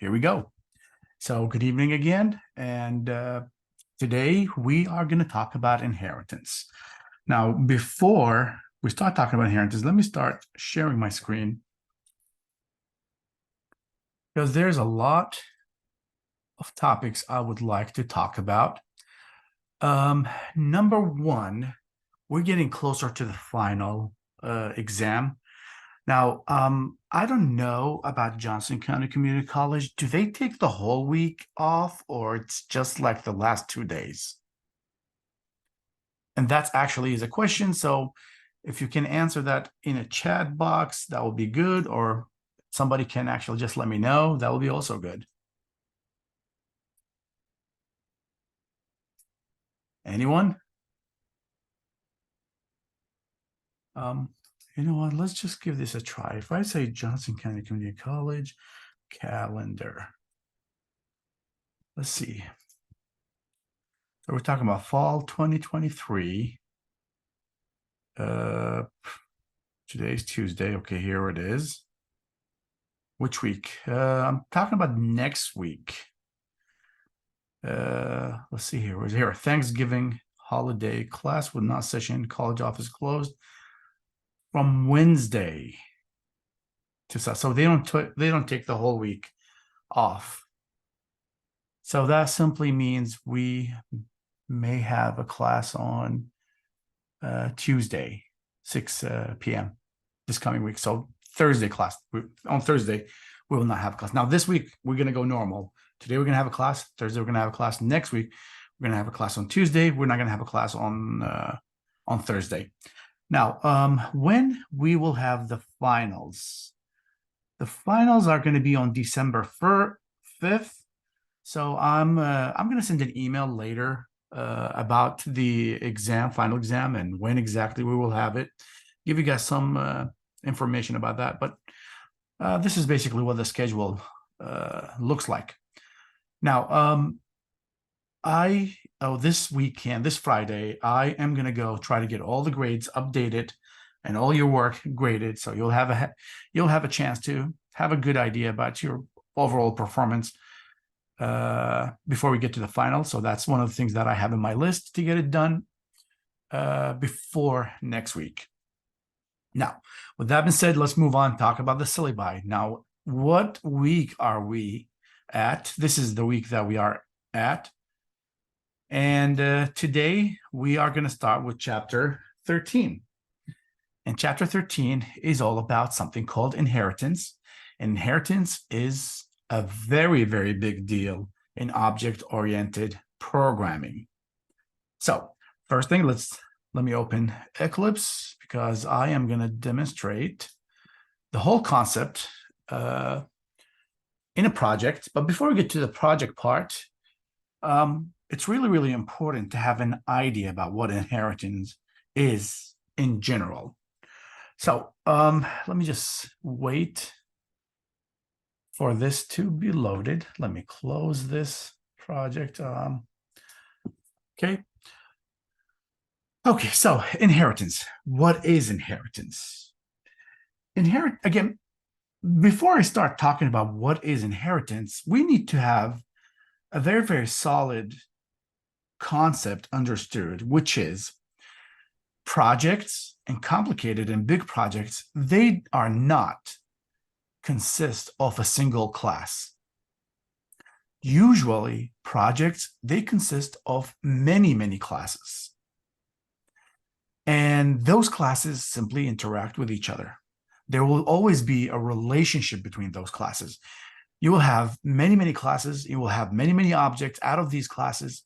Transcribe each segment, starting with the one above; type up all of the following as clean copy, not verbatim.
here we go. So good evening again. And today we are going to talk about inheritance. Now, before we start talking about inheritance, let me start sharing my screen because there's a lot of topics I would like to talk about. Number one, we're getting closer to the final exam. Now, I don't know about Johnson County Community College. Do they take the whole week off or it's just like the last 2 days? And that's actually is a question. So if you can answer that in a chat box, that will be good. Or somebody can actually just let me know. That will be also good. Anyone? You know what? Let's just give this a try. If I say Johnson County Community College calendar, let's see. So we're talking about fall 2023. Today's Tuesday. Okay, here it is. Which week? I'm talking about next week. Let's see here. Where's here? Thanksgiving holiday class with not session. College office closed from Wednesday to Saturday. So they don't take the whole week off. So that simply means we may have a class on Tuesday, 6 p.m. this coming week. So Thursday class. On Thursday, we will not have a class. Now, this week, we're going to go normal. Today, we're going to have a class. Thursday, we're going to have a class. Next week, we're going to have a class on Tuesday. We're not going to have a class on Thursday. Now, when we will have the finals? The finals are going to be on December 5th. So I'm going to send an email later about the final exam and when exactly we will have it. Give you guys some information about that. But this is basically what the schedule looks like. Now, this weekend, this Friday, I am going to go try to get all the grades updated and all your work graded. So you'll have a chance to have a good idea about your overall performance before we get to the final. So that's one of the things that I have in my list to get it done before next week. Now, with that being said, let's move on and talk about the syllabi. Now, what week are we at? This is the week that we are at. And today we are going to start with chapter 13. And chapter 13 is all about something called inheritance. Inheritance is a very, very big deal in object-oriented programming. So first thing, let me open Eclipse because I am going to demonstrate the whole concept in a project. But before we get to the project part, it's really, really important to have an idea about what inheritance is in general. So let me just wait for this to be loaded. Let me close this project. Okay. Okay, so inheritance. What is inheritance? Again, before I start talking about what is inheritance, we need to have a very, very solid concept understood, which is projects and complicated and big projects, they are not consist of a single class. Usually, projects, they consist of many, many classes. And those classes simply interact with each other. There will always be a relationship between those classes. You will have many, many classes. You will have many, many objects out of these classes.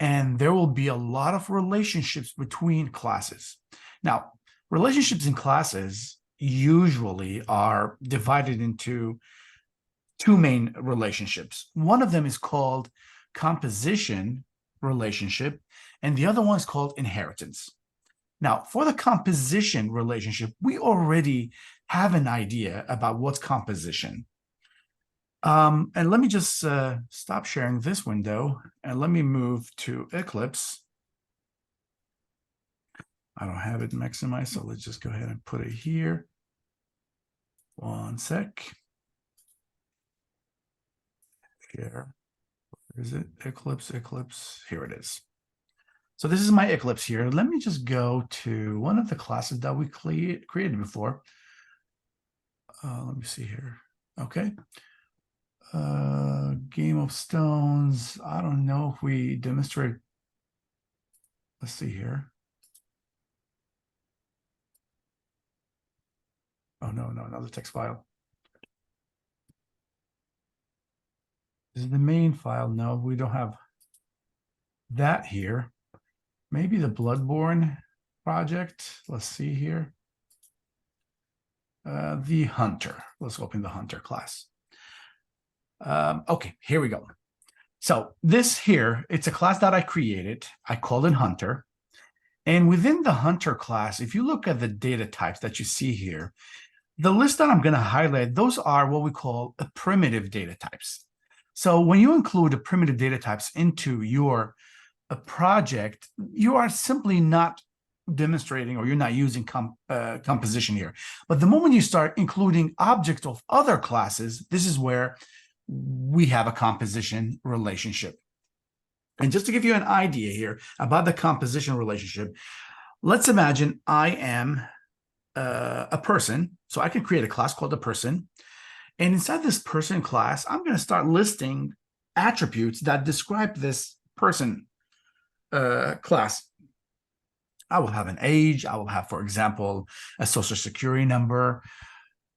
And there will be a lot of relationships between classes. Now, relationships in classes usually are divided into two main relationships. One of them is called composition relationship, and the other one is called inheritance. Now, for the composition relationship, we already have an idea about what's composition. And let me just stop sharing this window and let me move to Eclipse. I don't have it maximized, so let's just go ahead and put it here. One sec. Here. Where is it? Eclipse. Here it is. So this is my Eclipse here. Let me just go to one of the classes that we created before. Let me see here. Okay. Game of Stones. I don't know if we demonstrate. Let's see here. Oh, no, another text file. This is the main file. No, we don't have that here. Maybe the Bloodborne project. Let's see here. The Hunter. Let's open the Hunter class. Okay, here we go. So this here, it's a class that I created. I called it Hunter. And within the Hunter class, if you look at the data types that you see here, the list that I'm going to highlight, those are what we call primitive data types. So when you include the primitive data types into your project, you are simply not demonstrating, or you're not using composition here. But the moment you start including objects of other classes, this is where we have a composition relationship. And just to give you an idea here about the composition relationship, let's imagine I am a person. So I can create a class called a person. And inside this person class, I'm going to start listing attributes that describe this person class. I will have an age. I will have, for example, a social security number.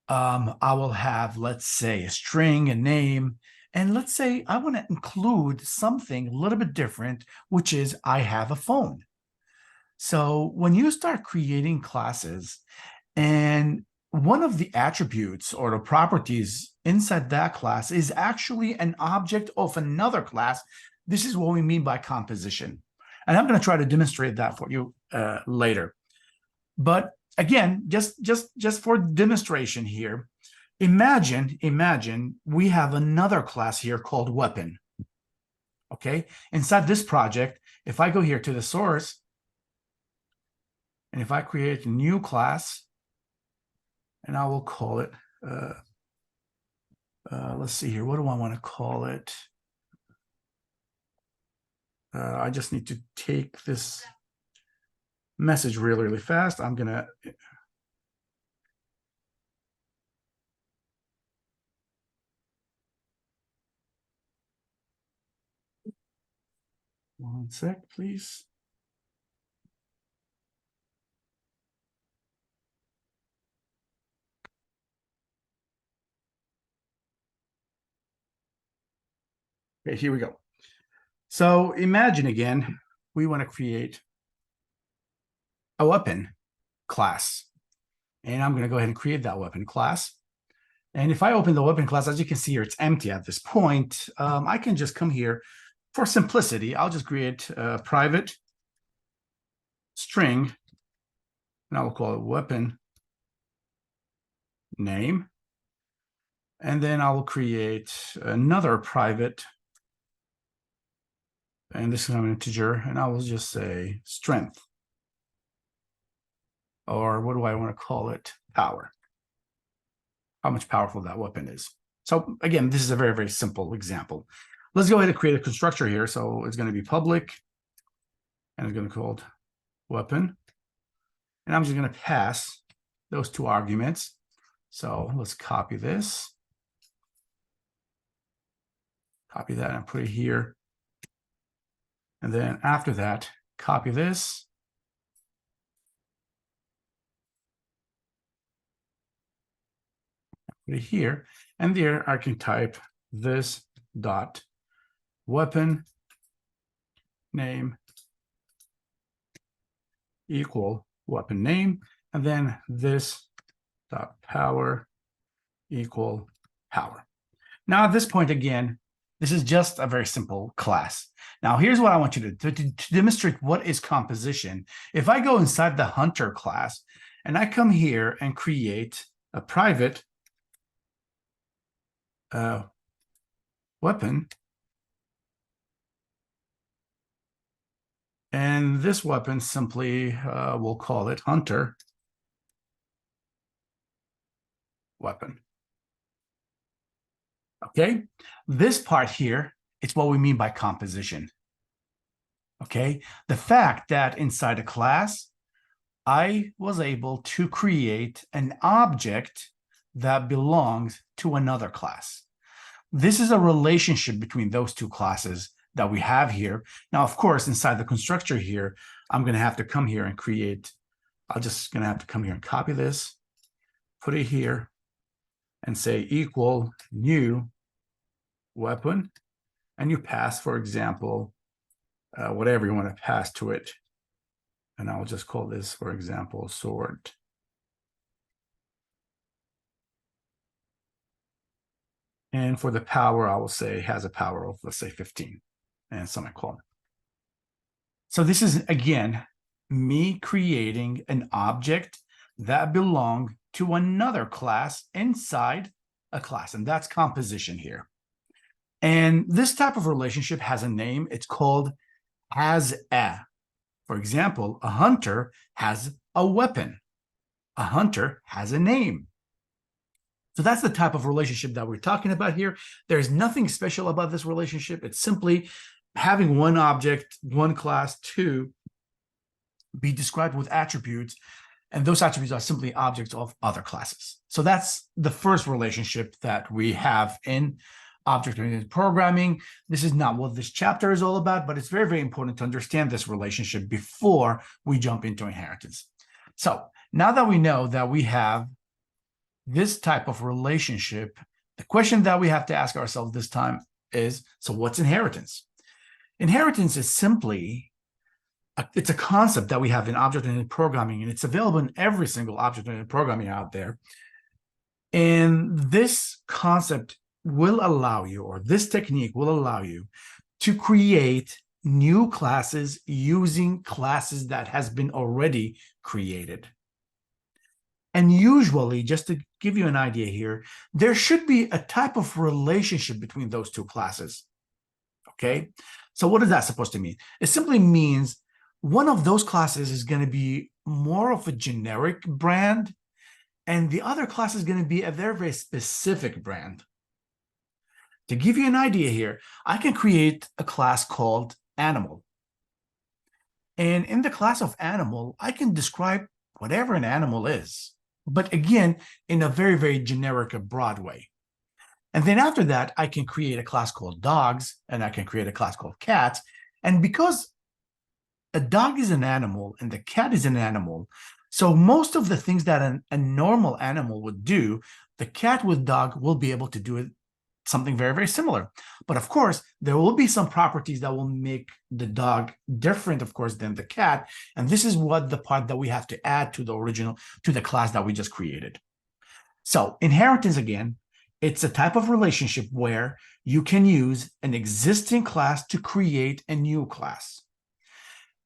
I will have, let's say, a string, a name. And let's say I want to include something a little bit different, which is I have a phone. So when you start creating classes, and one of the attributes or the properties inside that class is actually an object of another class, this is what we mean by composition. And I'm going to try to demonstrate that for you later. But again, just for demonstration here, imagine we have another class here called weapon. Okay, inside this project, if I go here to the source, and if I create a new class, and I will call it, let's see here, what do I want to call it? I just need to take this message really fast. I'm gonna one sec, please. Okay, here we go. So imagine again, we want to create a weapon class. And I'm going to go ahead and create that weapon class. And if I open the weapon class, as you can see here, it's empty at this point. I can just come here. For simplicity, I'll just create a private string, and I will call it weapon name. And then I will create another private, and this is an integer, and I will just say strength. Or what do I want to call it? Power. How much powerful that weapon is. So again, this is a very simple example. Let's go ahead and create a constructor here. So it's going to be public, and it's going to be called weapon. And I'm just going to pass those two arguments. So let's copy this. Copy that and put it here. And then after that, copy this. Put it here. And there I can type this dot weapon name equal weapon name. And then this dot power equal power. Now at this point, again, this is just a very simple class. Now, here's what I want you to do to demonstrate what is composition. If I go inside the Hunter class and I come here and create a private weapon, and this weapon simply, we'll call it Hunter weapon. Okay, this part here, it's what we mean by composition. Okay, the fact that inside a class, I was able to create an object that belongs to another class. This is a relationship between those two classes that we have here. Now, of course, inside the constructor here, I'm going to have to come here and create, I'm just going to have to come here and copy this, put it here, and say equal new weapon, and you pass, for example, whatever you want to pass to it. And I'll just call this, for example, sword. And for the power, I will say has a power of, let's say, 15 and semicolon. So this is, again, me creating an object that belongs to another class inside a class, and that's composition here. And this type of relationship has a name. It's called has a. For example, a hunter has a weapon. A hunter has a name. So that's the type of relationship that we're talking about here. There's nothing special about this relationship. It's simply having one object, one class, to be described with attributes, and those attributes are simply objects of other classes. So that's the first relationship that we have in object-oriented programming. This is not what this chapter is all about, but it's very, very important to understand this relationship before we jump into inheritance. So now that we know that we have this type of relationship, the question that we have to ask ourselves this time is, so what's inheritance? Inheritance is simply, it's a concept that we have in object-oriented programming, and it's available in every single object-oriented programming out there. And this concept will allow you, or this technique will allow you, to create new classes using classes that has been already created. And usually, just to give you an idea here, there should be a type of relationship between those two classes. Okay, so what is that supposed to mean? It simply means one of those classes is going to be more of a generic brand, and the other class is going to be a very, very specific brand. To give you an idea here, I can create a class called animal. And in the class of animal, I can describe whatever an animal is, but again, in a very, very generic, broad way. And then after that, I can create a class called dogs, and I can create a class called cats. And because a dog is an animal and the cat is an animal, so most of the things that a normal animal would do, the cat with dog will be able to do it something very, very similar. But of course, there will be some properties that will make the dog different, of course, than the cat. And this is what the part that we have to add to the original, to the class that we just created. So inheritance, again, it's a type of relationship where you can use an existing class to create a new class.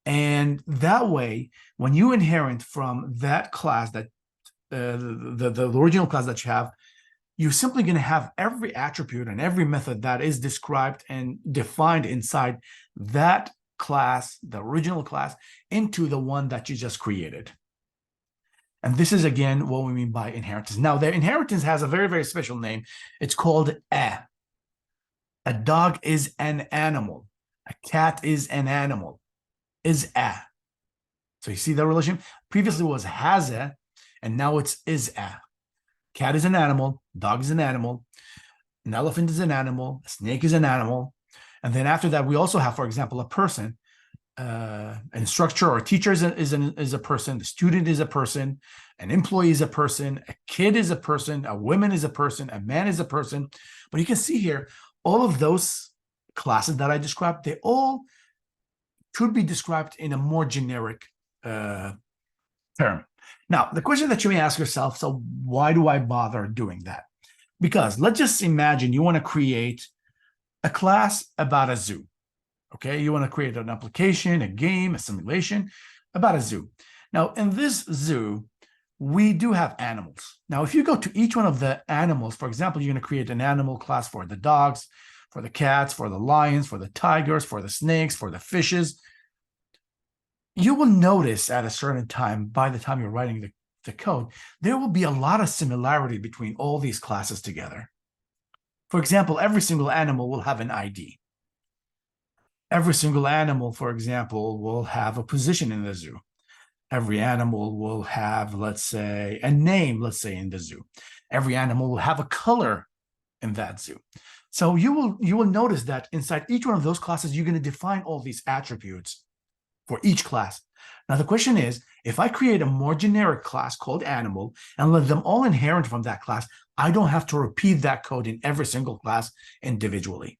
And that way, when you inherit from that class, that the original class that you have, you're simply going to have every attribute and every method that is described and defined inside that class, the original class, into the one that you just created. And this is, again, what we mean by inheritance. Now, the inheritance has a very, very special name. It's called a. A dog is an animal. A cat is an animal. Is a. So you see the relation? Previously it was has a, and now it's is a. Cat is an animal, dog is an animal, an elephant is an animal, a snake is an animal. And then after that, we also have, for example, a person, an instructor or a teacher is a person, the student is a person, an employee is a person, a kid is a person, a woman is a person, a man is a person. But you can see here, all of those classes that I described, they all could be described in a more generic term. Now, the question that you may ask yourself, so why do I bother doing that? Because let's just imagine you want to create a class about a zoo. Okay, you want to create an application, a game, a simulation about a zoo. Now, in this zoo, we do have animals. Now, if you go to each one of the animals, for example, you're going to create an animal class for the dogs, for the cats, for the lions, for the tigers, for the snakes, for the fishes. You will notice at a certain time, by the time you're writing the code, there will be a lot of similarity between all these classes together. For example, every single animal will have an ID. Every single animal, for example, will have a position in the zoo. Every animal will have, let's say, a name, let's say, in the zoo. Every animal will have a color in that zoo. So you will notice that inside each one of those classes, you're going to define all these attributes for each class. Now, the question is, if I create a more generic class called animal and let them all inherit from that class, I don't have to repeat that code in every single class individually.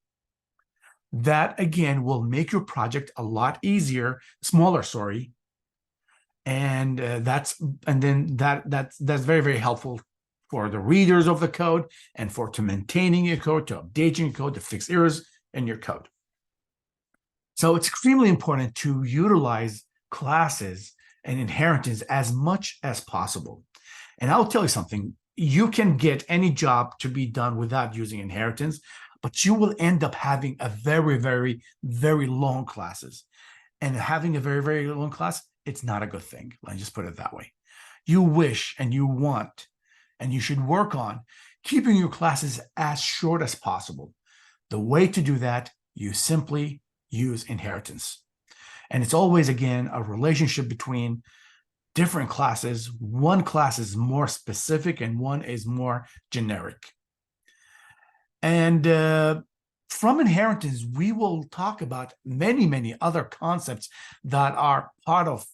That, again, will make your project a lot easier, smaller, sorry. And that's very, very helpful for the readers of the code and to maintaining your code, to updating your code, to fix errors in your code. So it's extremely important to utilize classes and inheritance as much as possible. And I'll tell you something, you can get any job to be done without using inheritance, but you will end up having a very, very, very long classes. And having a very, very long class, it's not a good thing. Let me just put it that way. You wish and you want, and you should work on keeping your classes as short as possible. The way to do that, you simply use inheritance. And it's always, again, a relationship between different classes. One class is more specific and one is more generic. And from inheritance, we will talk about many, many other concepts that are part of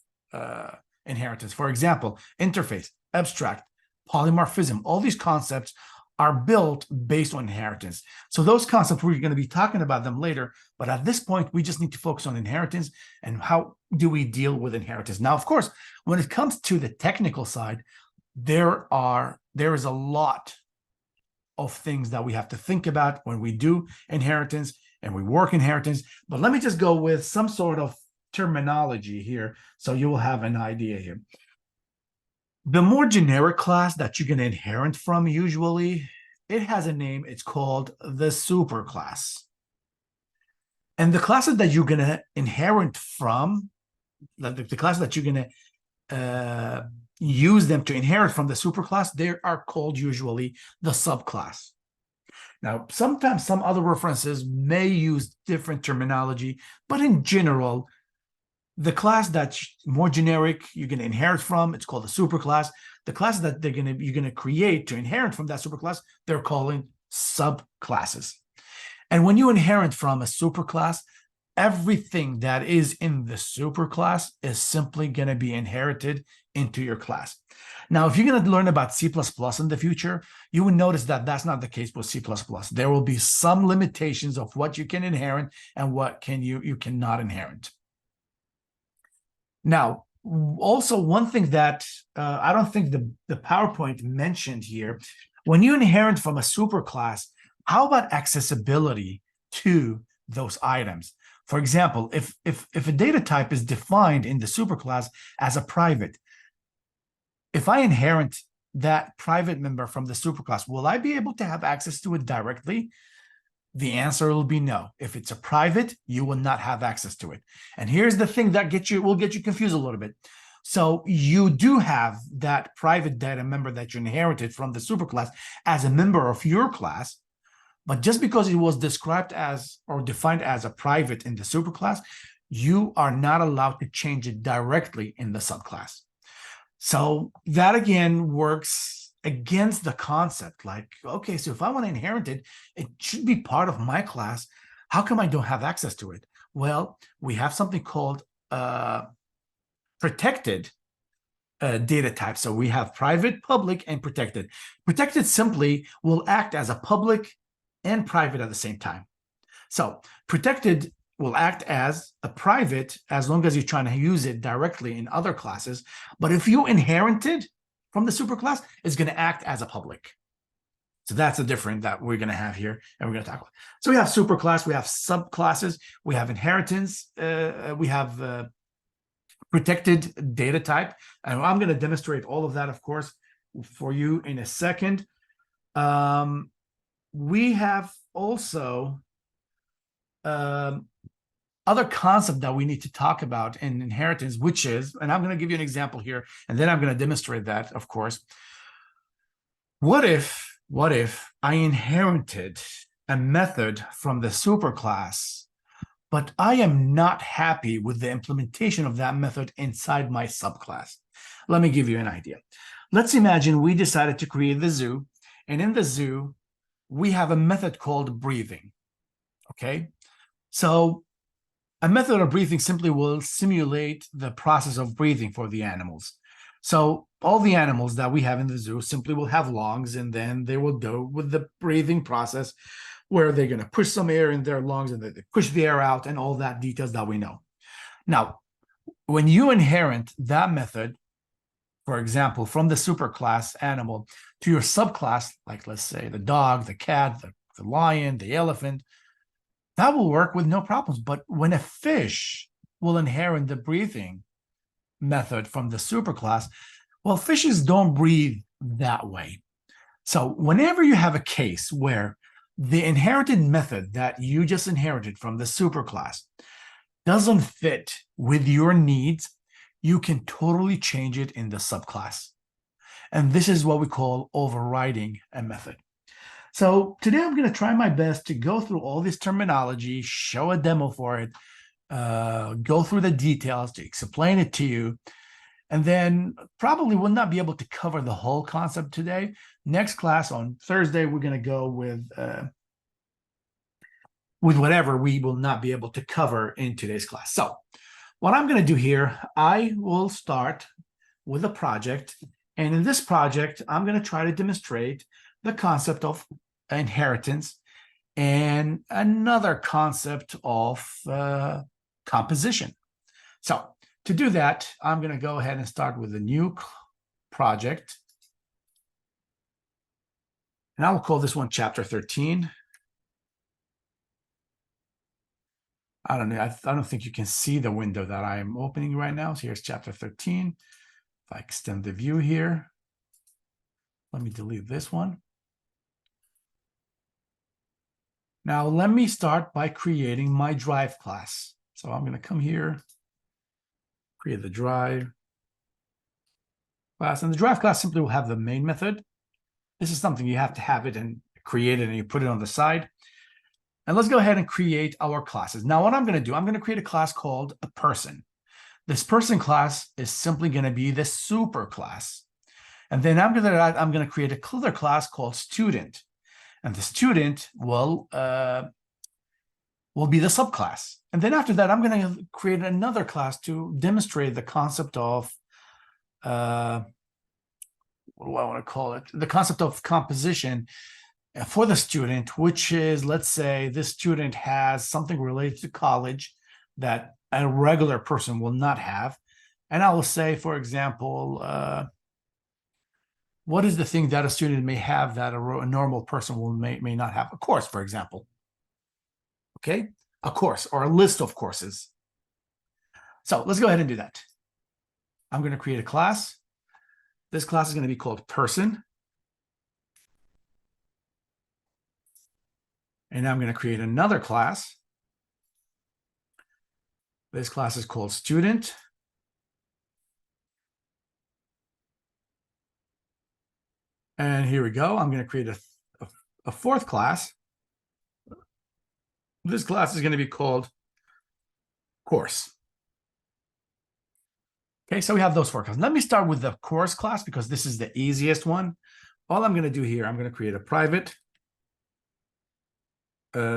inheritance. For example, interface, abstract, polymorphism, all these concepts are built based on inheritance. So those concepts, we're going to be talking about them later, but at this point, we just need to focus on inheritance and how do we deal with inheritance. Now, of course, when it comes to the technical side, there is a lot of things that we have to think about when we do inheritance and we work inheritance. But let me just go with some sort of terminology here so you will have an idea here. The more generic class that you're going to inherit from, usually, it has a name. It's called the superclass. And the classes that you're going to inherit from, the classes that you're going to use them to inherit from the superclass, they are called usually the subclass. Now, sometimes some other references may use different terminology, but in general, the class that's more generic, you're going to inherit from, it's called a superclass. The classes that you're going to create to inherit from that superclass, they're calling subclasses. And when you inherit from a superclass, everything that is in the superclass is simply going to be inherited into your class. Now, if you're going to learn about C++ in the future, you will notice that that's not the case with C++. There will be some limitations of what you can inherit and what you cannot inherit. Now, also one thing that I don't think the PowerPoint mentioned here, when you inherit from a superclass, how about accessibility to those items? For example, if a data type is defined in the superclass as a private, if I inherit that private member from the superclass, will I be able to have access to it directly? The answer will be no. If it's a private, you will not have access to it. And here's the thing that will get you confused a little bit. So you do have that private data member that you inherited from the superclass as a member of your class, but just because it was described as or defined as a private in the superclass, you are not allowed to change it directly in the subclass. So that, again, works against the concept. Like, okay, so if I want to inherit it, it should be part of my class. How come I don't have access to it? Well, we have something called protected data types. So we have private, public, and protected. Protected simply will act as a public and private at the same time. So protected will act as a private as long as you're trying to use it directly in other classes. But if you inherited from the superclass, it's going to act as a public. So that's the difference that we're going to have here, and we're going to talk about. So we have superclass, we have subclasses, we have inheritance, we have protected data type. And I'm going to demonstrate all of that, of course, for you in a second. We have also other concept that we need to talk about in inheritance, which is, and I'm going to give you an example here, and then I'm going to demonstrate that, of course. What if I inherited a method from the superclass, but I am not happy with the implementation of that method inside my subclass. Let me give you an idea. Let's imagine we decided to create the zoo, and in the zoo, we have a method called breathing, okay? So a method of breathing simply will simulate the process of breathing for the animals. So all the animals that we have in the zoo simply will have lungs, and then they will go with the breathing process where they're going to push some air in their lungs and they push the air out and all that details that we know. Now, when you inherit that method, for example, from the superclass animal to your subclass, like let's say the dog, the cat, the lion, the elephant, that will work with no problems. But when a fish will inherit the breathing method from the superclass, well, fishes don't breathe that way. So whenever you have a case where the inherited method that you just inherited from the superclass doesn't fit with your needs, you can totally change it in the subclass. And this is what we call overriding a method. So today I'm going to try my best to go through all this terminology, show a demo for it, go through the details to explain it to you, and then probably will not be able to cover the whole concept today. Next class on Thursday, we're going to go with whatever we will not be able to cover in today's class. So what I'm going to do here, I will start with a project. And in this project, I'm going to try to demonstrate the concept of inheritance and another concept of composition. So to do that, I'm going to go ahead and start with a new project. And I will call this one Chapter 13. I don't know. I don't think you can see the window that I'm opening right now. So here's Chapter 13. If I extend the view here, let me delete this one. Now, let me start by creating my drive class. So I'm going to come here, create the drive class. And the drive class simply will have the main method. This is something you have to have it and create it, and you put it on the side. And let's go ahead and create our classes. Now, what I'm going to do, I'm going to create a class called a person. This person class is simply going to be the super class. And then I'm going to create another class called student. And the student will be the subclass. And then after that, I'm going to create another class to demonstrate the concept of, what do I want to call it? The concept of composition for the student, which is, let's say this student has something related to college that a regular person will not have. And I will say, for example, what is the thing that a student may have that a normal person may not have? A course, for example. Okay, a course or a list of courses. So let's go ahead and do that. I'm going to create a class. This class is going to be called person. And I'm going to create another class. This class is called student. And here we go. I'm going to create a fourth class. This class is going to be called course. Okay, so we have those four classes. Let me start with the course class because this is the easiest one. All I'm going to do here, I'm going to create a private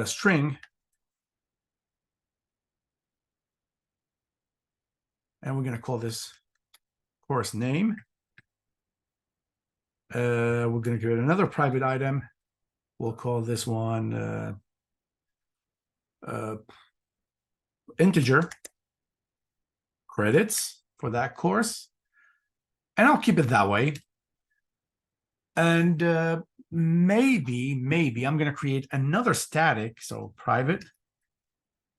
string. And we're going to call this course name. We're going to create another private item. We'll call this one integer credits for that course. And I'll keep it that way. And maybe I'm going to create another static. So private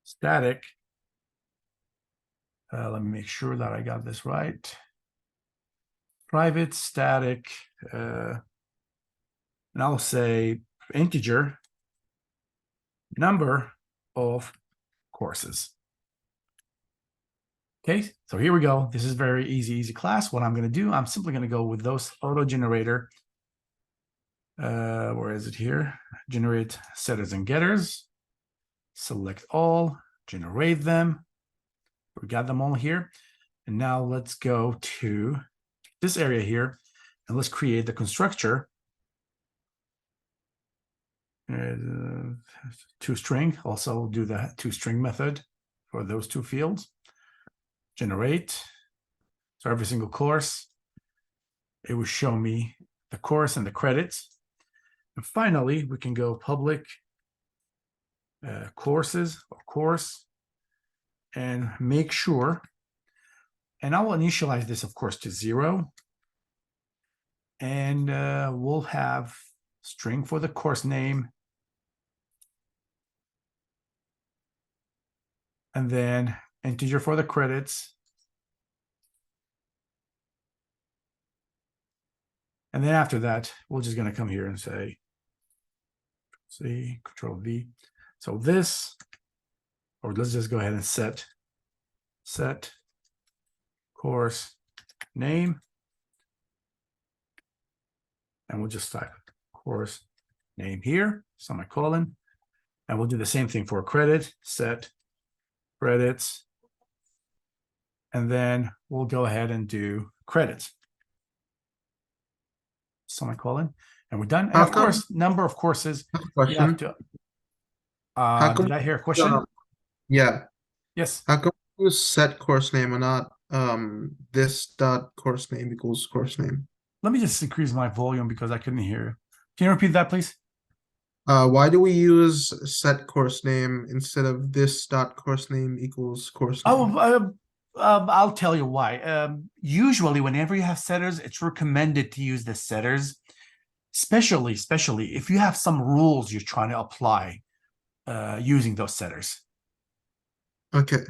static. Let me make sure that I got this right. Private static, and I'll say integer number of courses. Okay, so here we go. This is very easy class. What I'm going to do, I'm simply going to go with those auto generator Where is it here? Generate setters and getters. Select all, generate them. We got them all here. And now let's go to this area here and let's create the constructor. ToString, also do the ToString method for those two fields. Generate. So every single course, it will show me the course and the credits. And finally, we can go public courses or course and make sure. And I will initialize this, of course, to 0. And we'll have string for the course name. And then integer for the credits. And then after that, we're just going to come here and say, C, Control V. So this, or let's just go ahead and set course name. And we'll just type course name here, semicolon. And we'll do the same thing for credit, set credits. And then we'll go ahead and do credits, semicolon. And we're done. And of course, number of courses. You have to, did I hear a question? Yeah. Yes. How come you set course name and not this dot course name equals course name? Let me just increase my volume because I couldn't hear you. Can you repeat that, please? Why do we use set course name instead of this dot course name equals course name? Oh, I'll tell you why. Usually, whenever you have setters, it's recommended to use the setters, especially if you have some rules you're trying to apply using those setters. Okay.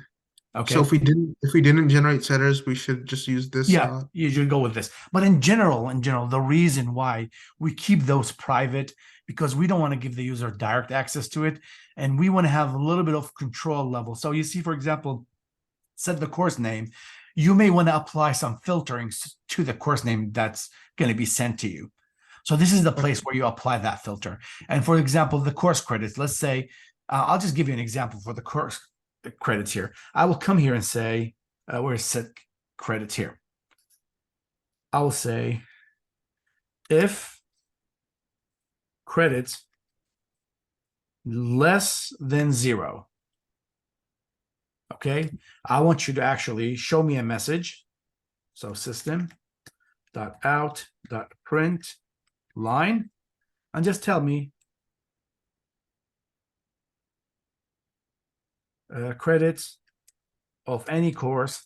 Okay. So if we didn't generate setters, we should just use this. Yeah, you should go with this. But in general, the reason why we keep those private, because we don't want to give the user direct access to it, and we want to have a little bit of control level. So you see, for example, set the course name. You may want to apply some filtering to the course name that's going to be sent to you. So this is the place where you apply that filter. And for example, the course credits, let's say, I'll just give you an example for the course credits here. I will come here and say, where's set credits here? I will say, if credits less than 0, okay, I want you to actually show me a message. So system.out.print line, and just tell me credits of any course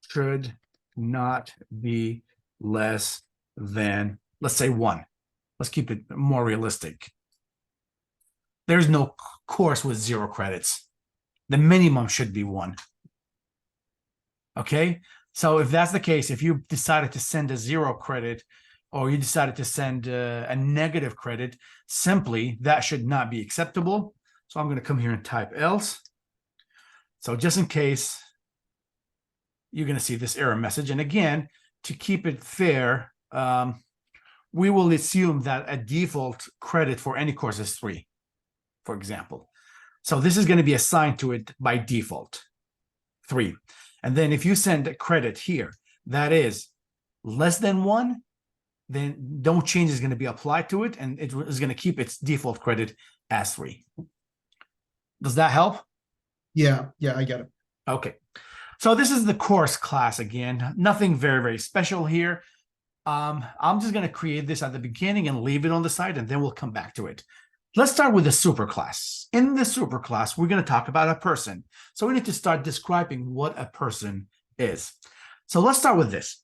should not be less than, let's say, 1. Let's keep it more realistic. There's no course with 0 credits. The minimum should be 1. Okay, so if that's the case, if you decided to send a 0 credit, or you decided to send a negative credit, simply that should not be acceptable. So I'm going to come here and type else. So just in case, you're going to see this error message. And again, to keep it fair, we will assume that a default credit for any course is 3, for example. So this is going to be assigned to it by default, 3. And then if you send a credit here that is less than 1, then no change is going to be applied to it, and it is going to keep its default credit as 3. Does that help? Yeah, I get it. Okay. So this is the course class again. Nothing very, very special here. I'm just going to create this at the beginning and leave it on the side, and then we'll come back to it. Let's start with the superclass. In the superclass, we're going to talk about a person. So we need to start describing what a person is. So let's start with this.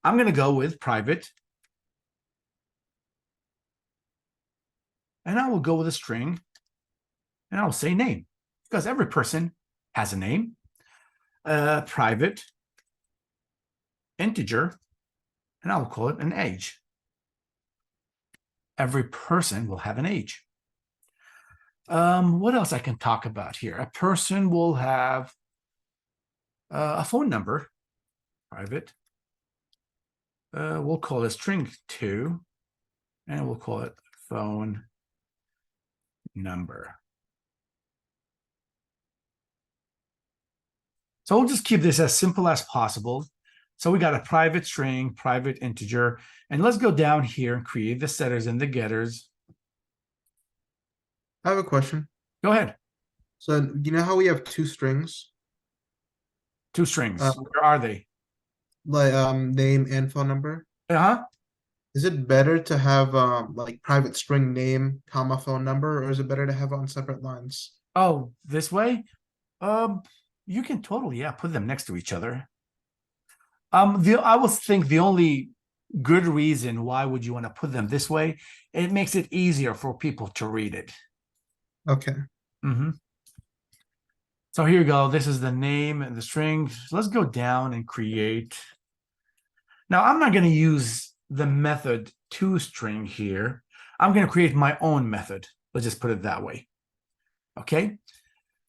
I'm going to go with private. And I will go with a string. And I'll say name, because every person has a name. Private integer, and I'll call it an age. Every person will have an age. What else I can talk about here? A person will have a phone number, private. We'll call it string 2. and we'll call it phone number. So we'll just keep this as simple as possible. So we got a private string, private integer, and let's go down here and create the setters and the getters. I have a question. Go ahead. So you know how we have two strings, Two strings. Where are they? like name and phone number? Uh-huh. Is it better to have like private string name, comma phone number, or is it better to have on separate lines? Oh, this way? You can totally, yeah, put them next to each other. I would think the only good reason why would you want to put them this way, it makes it easier for people to read it. Okay. So here you go. This is the name and the string. Let's go down and create. Now, I'm not going to use the method toString here. I'm going to create my own method. Let's just put it that way. Okay.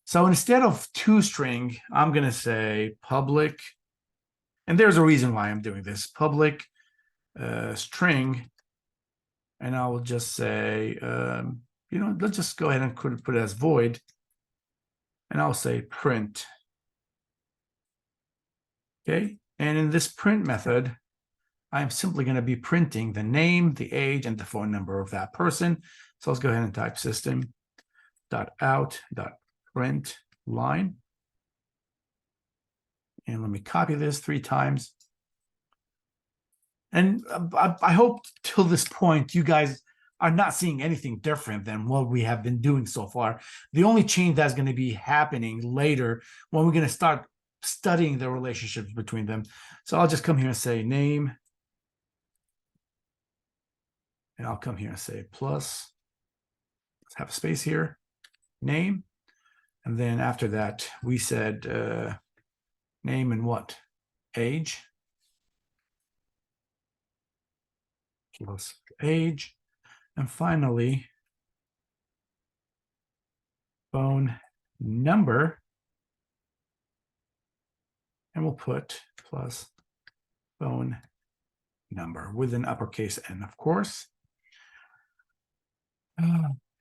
So instead of toString, I'm going to say public. And there's a reason why I'm doing this. Public string. And I will just say, let's just go ahead and put it as void. And I'll say print. Okay. And in this print method, I'm simply going to be printing the name, the age, and the phone number of that person. So let's go ahead and type system.out.println. And let me copy this 3 times. And I hope till this point, you guys are not seeing anything different than what we have been doing so far. The only change that's going to be happening later when we're going to start studying the relationships between them. So I'll just come here and say name. And I'll come here and say plus. Let's have a space here. Name. And then after that, we said name and what? Age. Plus age. And finally, phone number. And we'll put plus phone number with an uppercase N, of course.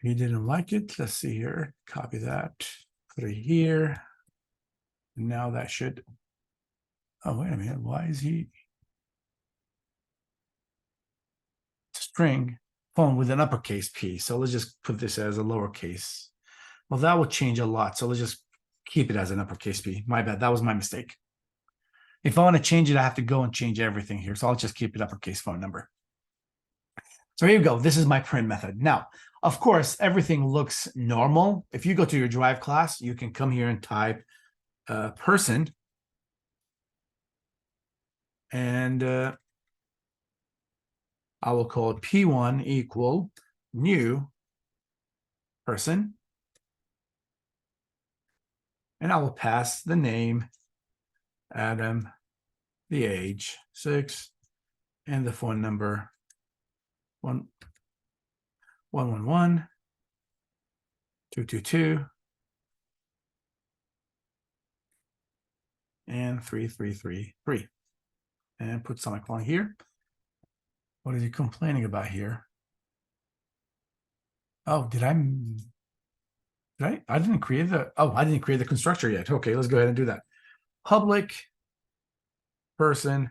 He didn't like it. Let's see here. Copy that. Put it here. Now that should. Oh, wait a minute. Why is he? String phone with an uppercase P. So let's just put this as a lowercase. Well, that will change a lot. So let's just keep it as an uppercase P. My bad. That was my mistake. If I want to change it, I have to go and change everything here. So I'll just keep it uppercase phone number. So here you go. This is my print method. Now, of course, everything looks normal. If you go to your Drive class, you can come here and type person. And I will call it P1 equal new person. And I will pass the name, Adam, the age, 6, and the phone number, 111 222 and 3333. And put semicolon here. What is he complaining about here? Oh, I didn't create the constructor yet. Okay, let's go ahead and do that. Public person.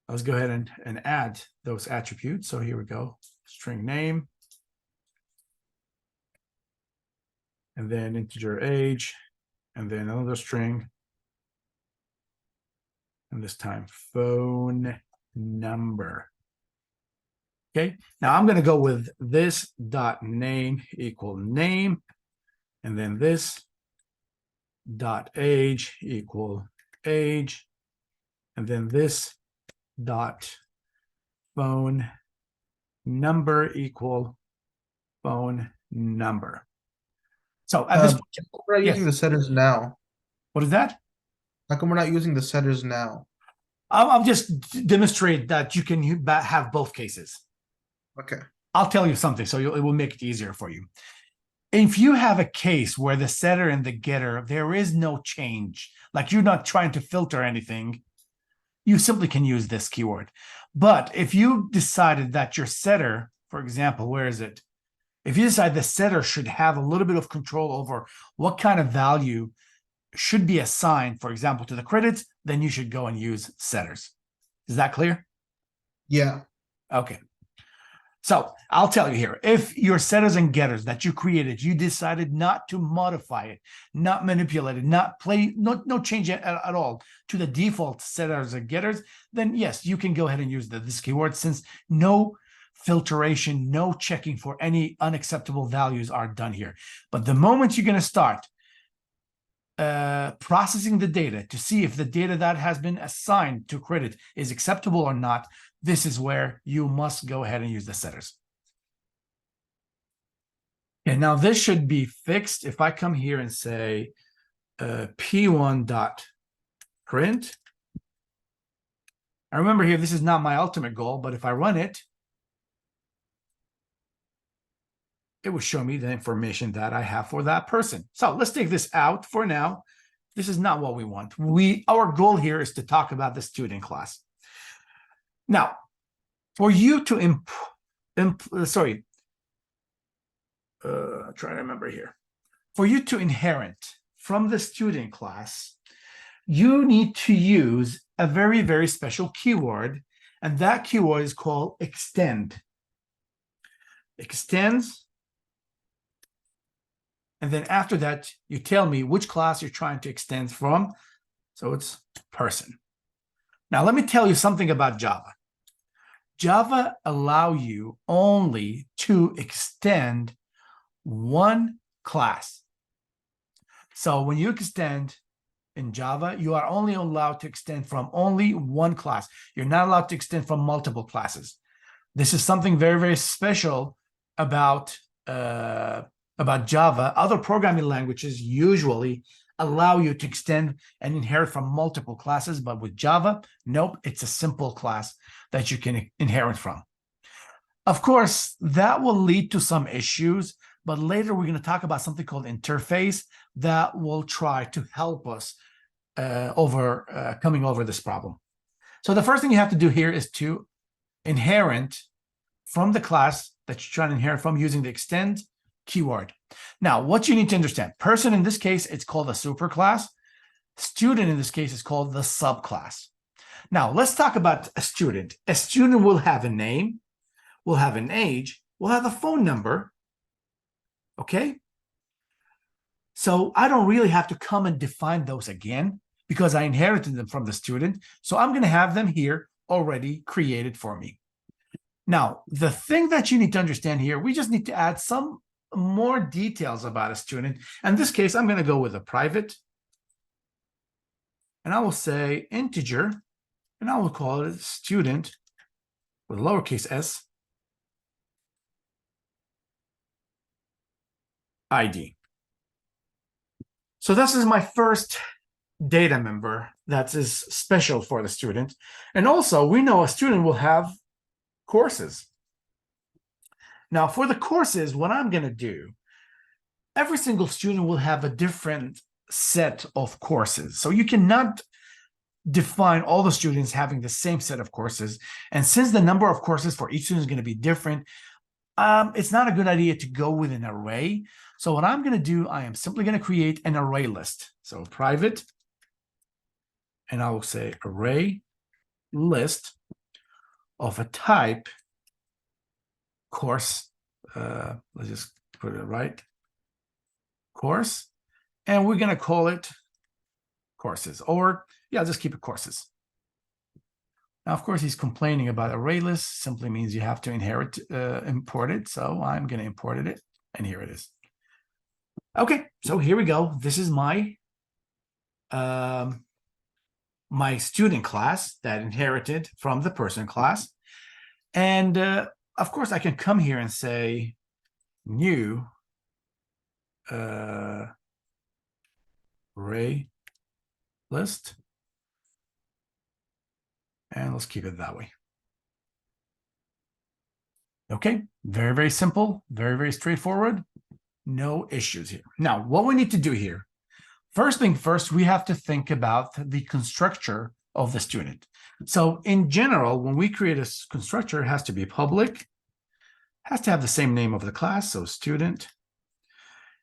Let's go ahead and add those attributes. So here we go. String name. And then integer age. And then another string. And this time phone number. Okay, now I'm going to go with this dot name equal name, and then this dot age equal age, and then this dot phone number equal phone number. So at this point, we're not using the setters now. What is that? How come we're not using the setters now? I'll just demonstrate that you can have both cases. Okay. I'll tell you something, so it will make it easier for you. If you have a case where the setter and the getter, there is no change, like you're not trying to filter anything, you simply can use this keyword. But if you decided that your setter for example, where is it? If you decide the setter should have a little bit of control over what kind of value should be assigned, for example, to the credits, then you should go and use setters. Is that clear? Yeah. Okay. So I'll tell you here, if your setters and getters that you created, you decided not to modify it, not manipulate it, not play, no change it at all to the default setters and getters, then yes, you can go ahead and use this keyword, since no filtration, no checking for any unacceptable values are done here. But the moment you're going to start processing the data to see if the data that has been assigned to credit is acceptable or not, this is where you must go ahead and use the setters. And now this should be fixed. If I come here and say p1.print, I remember here, this is not my ultimate goal, but if I run it, it will show me the information that I have for that person. So let's take this out for now. This is not what we want. Our goal here is to talk about the student class. Now, for you to try to remember here. For you to inherit from the student class, you need to use a very, very special keyword, and that keyword is called extend. Extends. And then after that, you tell me which class you're trying to extend from. So it's person. Now, let me tell you something about Java. Java allow you only to extend one class. So when you extend in Java, you are only allowed to extend from only one class. You're not allowed to extend from multiple classes. This is something very, very special about Java. Other programming languages usually allow you to extend and inherit from multiple classes, but with Java, nope, it's a simple class that you can inherit from. Of course, that will lead to some issues, but later we're going to talk about something called interface that will try to help us coming over this problem. So the first thing you have to do here is to inherit from the class that you're trying to inherit from using the extend keyword. Now, what you need to understand, person in this case, it's called a superclass. Student in this case is called the subclass. Now, let's talk about a student. A student will have a name, will have an age, will have a phone number. Okay? So I don't really have to come and define those again because I inherited them from the student. So I'm going to have them here already created for me. Now, the thing that you need to understand here, we just need to add some more details about a student. In this case, I'm going to go with a private. And I will say integer. And I will call it student with lowercase s ID. So this is my first data member that is special for the student. And also, we know a student will have courses. Now, for the courses, what I'm going to do, every single student will have a different set of courses. So you cannot define all the students having the same set of courses. And since the number of courses for each student is going to be different, it's not a good idea to go with an array. So what I'm going to do, I am simply going to create an array list. So private, and I will say array list of a type course. Let's just put it right. Course. And we're going to call it courses, or yeah, I'll just keep it courses. Now, of course, he's complaining about array list. Simply means you have to import it. So I'm going to import it, and here it is. Okay, so here we go. This is my my student class that inherited from the person class. And of course, I can come here and say new array list. And let's keep it that way. Okay, very, very simple, very, very straightforward. No issues here. Now, what we need to do here, first thing first, we have to think about the constructor of the student. So in general, when we create a constructor, it has to be public, has to have the same name of the class, so student.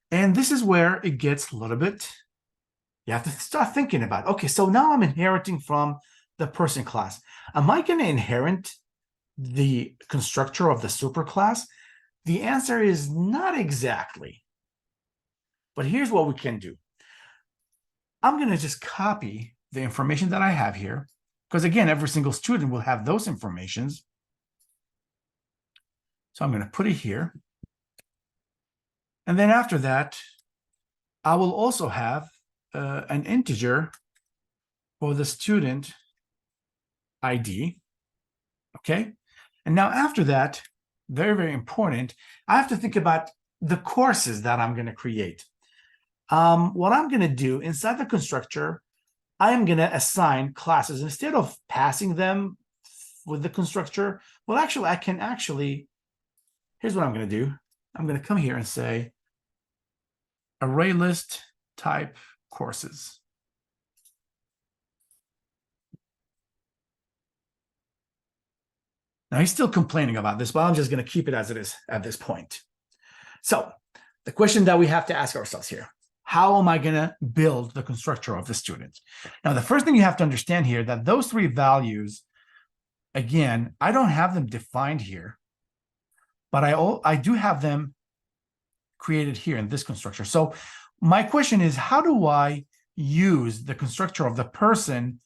And this is where it gets a little bit, you have to start thinking about, okay, so now I'm inheriting from the person class. Am I going to inherit the constructor of the superclass? The answer is not exactly. But here's what we can do. I'm going to just copy the information that I have here, because again, every single student will have those informations. So I'm going to put it here. And then after that, I will also have an integer for the student ID. Okay. And now after that, very, very important, I have to think about the courses that I'm going to create. What I'm going to do inside the constructor, I am going to assign classes instead of passing them with the constructor. Well, actually, here's what I'm going to do. I'm going to come here and say array list type courses. Now he's still complaining about this, but I'm just going to keep it as it is at this point. So the question that we have to ask ourselves here, how am I going to build the constructor of the student? Now, the first thing you have to understand here that those three values, again, I don't have them defined here, but I do have them created here in this constructor. So my question is, how do I use the constructor of the person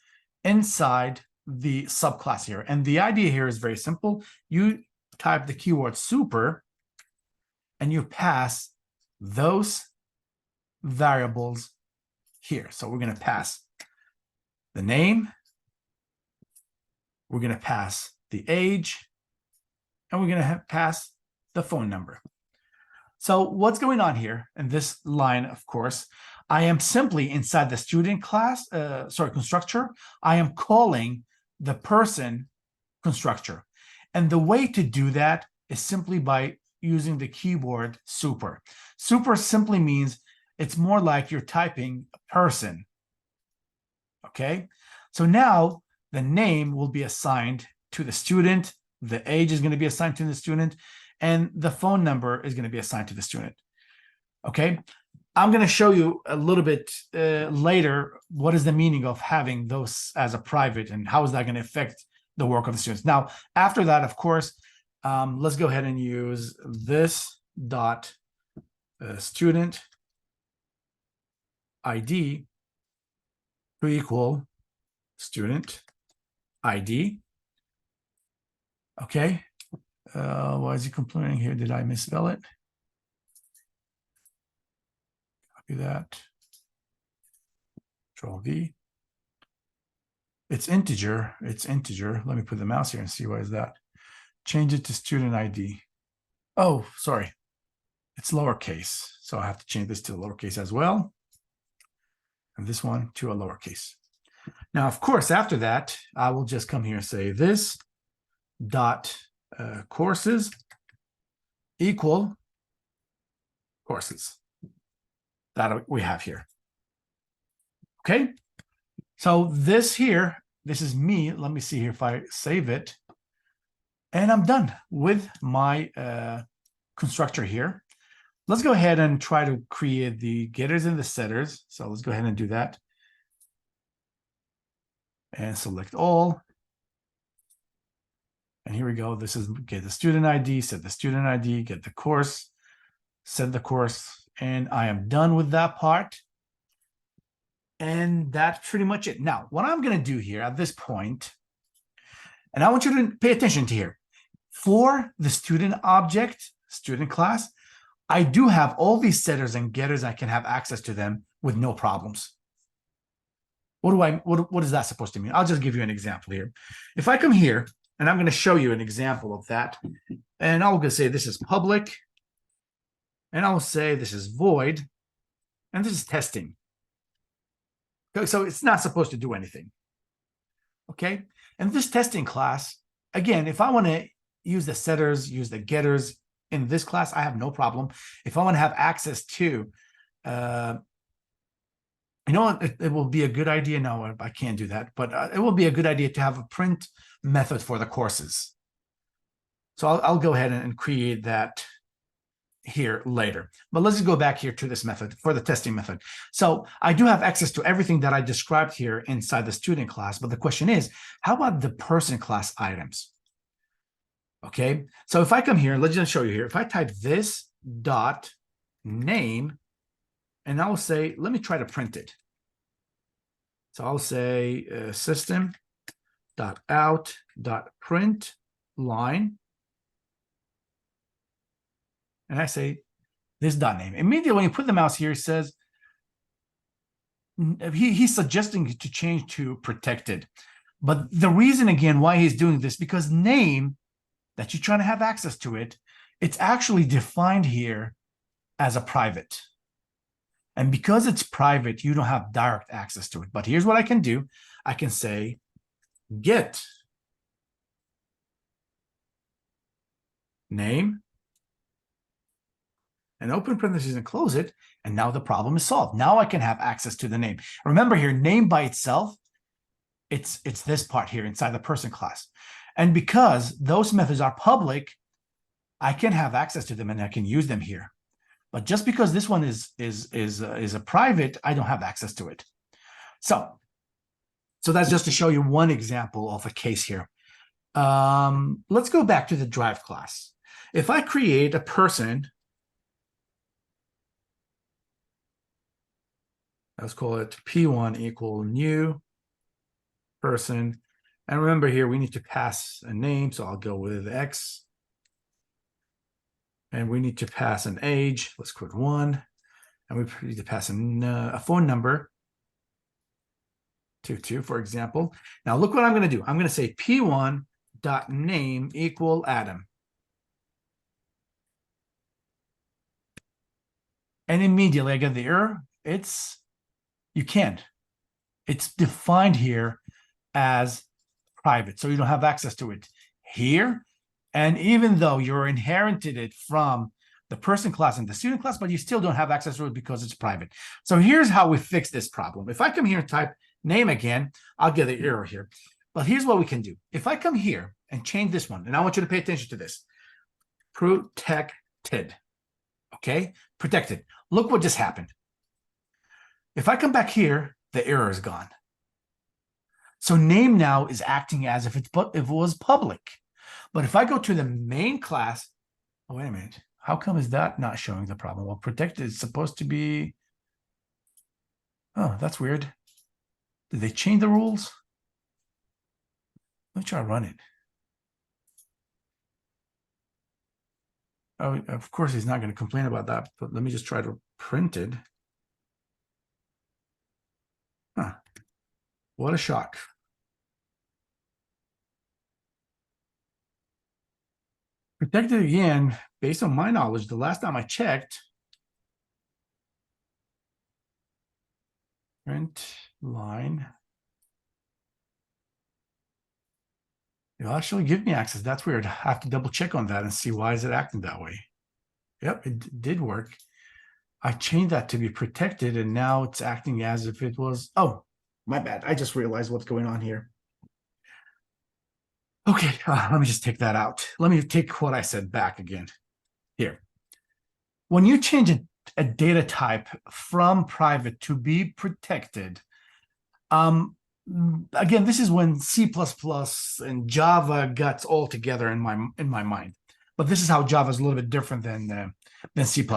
inside the subclass here? And the idea here is very simple. You type the keyword super and you pass those variables here. So we're going to pass the name, we're going to pass the age, and we're going to pass the phone number. So what's going on here in this line, of course, I am simply inside the student class, constructor, I am calling the person constructor. And the way to do that is simply by using the keyword super. Super simply means it's more like you're typing a person. Okay, so now the name will be assigned to the student, the age is going to be assigned to the student, and the phone number is going to be assigned to the student. Okay, I'm going to show you a little bit later what is the meaning of having those as a private and how is that going to affect the work of the students. Now, after that, of course, let's go ahead and use this dot student ID to equal student ID. Okay. Why is he complaining here? Did I misspell it? Copy that. Control V. It's integer. It's integer. Let me put the mouse here and see why is that. Change it to student ID. Oh, sorry. It's lowercase. So I have to change this to lowercase as well. And this one to a lowercase. Now, of course, after that, I will just come here and say this dot courses equal courses that we have here. Okay, so this here, this is me. Let me see here if I save it. And I'm done with my constructor here. Let's go ahead and try to create the getters and the setters. So let's go ahead and do that. And select all. And here we go. This is get the student ID, set the student ID, get the course, set the course, and I am done with that part. And that's pretty much it. Now, what I'm going to do here at this point, and I want you to pay attention to here. For the student object, student class, I do have all these setters and getters. I can have access to them with no problems. What is that supposed to mean? I'll just give you an example here. If I come here, and I'm going to show you an example of that, and I'm going to say this is public, and I'll say this is void, and this is testing. So it's not supposed to do anything. Okay, and this testing class, again, if I want to use the setters, use the getters in this class, I have no problem. If I want to have access to, you know what, it will be a good idea. No, I can't do that, but it will be a good idea to have a print method for the courses. So I'll go ahead and create that here later. But let's just go back here to this method for the testing method. So I do have access to everything that I described here inside the student class. But the question is, how about the person class items? Okay, so if I come here, let's just show you here. If I type this dot name, and I will say, let me try to print it. So I'll say system dot out dot print line. And I say this dot name. Immediately when you put the mouse here, it says he's suggesting to change to protected. But the reason again why he's doing this, because name that you're trying to have access to it, it's actually defined here as a private. And because it's private, you don't have direct access to it. But here's what I can do. I can say get name and open parentheses and close it. And now the problem is solved. Now I can have access to the name. Remember here, name by itself, it's this part here inside the person class. And because those methods are public, I can have access to them and I can use them here. But just because this one is a private, I don't have access to it. So that's just to show you one example of a case here. Let's go back to the drive class. If I create a person, let's call it P1 equal new person. And remember here, we need to pass a name. So I'll go with X. And we need to pass an age. Let's put 1. And we need to pass a phone number. 22, for example. Now look what I'm going to do. I'm going to say P1 dot name equal Adam. And immediately I get the error. You can't. It's defined here as private, so you don't have access to it here. And even though you're inherited it from the person class and the student class, but you still don't have access to it because it's private. So here's how we fix this problem. If I come here and type name again, I'll get the error here. But here's what we can do. If I come here and change this one, and I want you to pay attention to this. Protected. Okay? Protected. Look what just happened. If I come back here, the error is gone. So name now is acting as if it was public. But if I go to the main class, oh, wait a minute. How come is that not showing the problem? Well, protected is supposed to be, oh, that's weird. Did they change the rules? Let me try to run it. Oh, of course, he's not going to complain about that, but let me just try to print it. Huh. What a shock. Protected again, based on my knowledge, the last time I checked, print line, it'll actually give me access. That's weird. I have to double check on that and see why is it acting that way. Yep, it did work. I changed that to be protected, and now it's acting as if it was, oh, my bad. I just realized what's going on here. Okay, let me just take that out. Let me take what I said back again here. When you change a data type from private to be protected, again, this is when C++ and Java got all together in my mind. But this is how Java is a little bit different than C++.